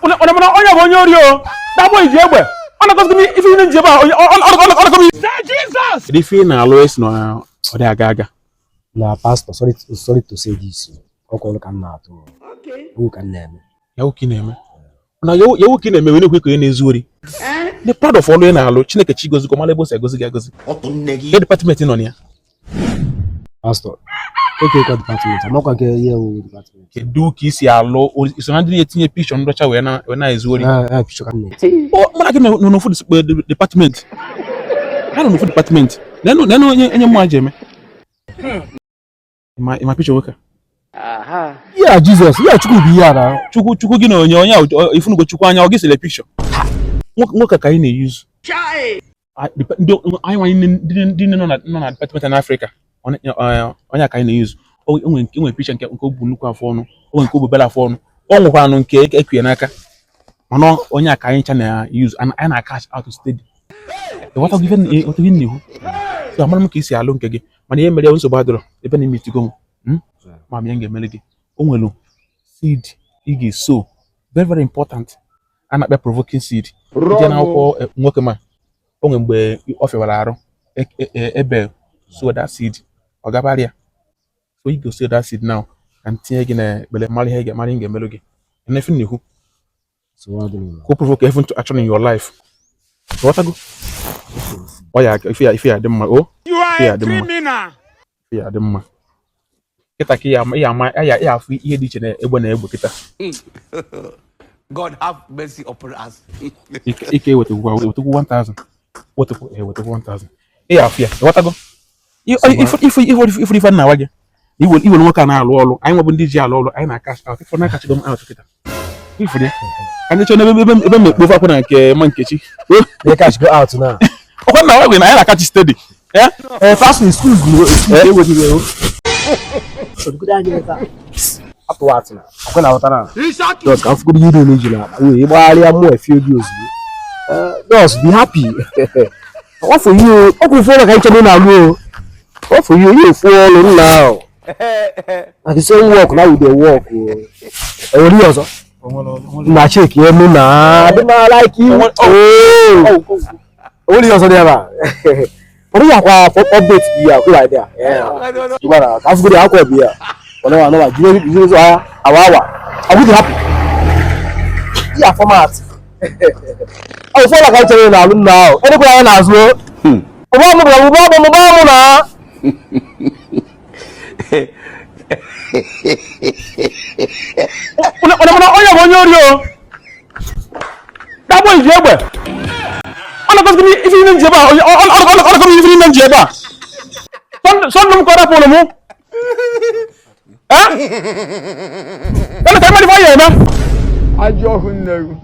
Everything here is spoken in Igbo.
onye ori o. That boy is egbe. Ona cause me if you didn't jeba on come. Jesus. If you na always no o dey aga. Na pastor, sorry to say this. Okay. Who can name? Yawo ki na-eme. Na yawo ki na-eme we na-ekwe ka na-ezu ori. The part of all na alụ Chineke chi gozi ko male bo se gozi ga gozi. The department no ya. Pastor. Okay, ka department. Amaka ke here o department. Kedu ka isi alụ iso na ndị na-etinye picture ndocha we na ezu ori. Picture can. Oh, mana gị no food department. I don't know food department. Nenu onye mma jeme. My picture worker. Aha. Yeah, Jesus. Yeah, chukwu bi ya na. Chukwu gị na onye ifunu go chukwu anya o gị sele picture. Nwoke ka anyị na-use. Anyị nwanyị ndị nọ na department in Africa. Onye ka anyị na-use. Onwe picture nke obu nnukwu afọ ọnụ. Onwe nke obu bela afọ ọnụ. O nwekwa anụ nke ekwie n'aka. Mana onye ka anyị cha na use and I na cash out to steady. What have given you? So amara m ka isi alụ nke gị. Mana ihe mere ya nsogbu adịrọ ebe na imiti go. Ma m ga-emele gị. O nwelu seed ị ga-sow. Very very important. A na-akpọ provoking seed. Ije na akwụkwọ nwoke ma o nwe mgbe ọ fewara arụ ebe sow that seed ọ gabara ya. So you go sow that seed now and tinye gị na ekpere mara ihe ga-emelu gị. And if you so what do you go provoke heaven to action in your life. What go? Oh yeah, if you are the man, oh, you are a criminal. If you are the man. Kita ki ya afu ihe dị iche na egbe na egbe kita. God have mercy upon us. Ike wetu 1000. Wetu 1000. Ya afia. What go? If na wage. Iwo nwoke na alụ ọlụ. Anyị nwebụ ndị ji alụ ọlụ. Anyị na cash out. Ifo na cash go out kita. If dey. Anyị chọ na ebe mekpofu akwụ na nke ma nkechi. They cash go out now. Okwa na wage na anyị na catch steady. Yeah? Fast in school go. So good idea that. Up what now? Okwa na wata na. Just can fuku you do na. We gbali am e few days. Just be happy. What for you? Oku for na ka na alu. What for you? You fall now. And the same work now we dey work. Ori ozo. Na check here me na. I don't like you. Ori ozo there ba. Ori akwa update bi ya ko like there. Yeah. Ibara, ka fuku dey akwa bi ya. Wala na ba jiwe so awawa. I would happy. Yeah, format. Oh, so like I tell you now now. Any ko na azu. Mo na. Onye ori o. That boy is egbe. Ona cause me if you didn't jeba ona come if you didn't jeba. Son num ko rapo no mu. Ona ka ma di fa ye na. Ajo hunna.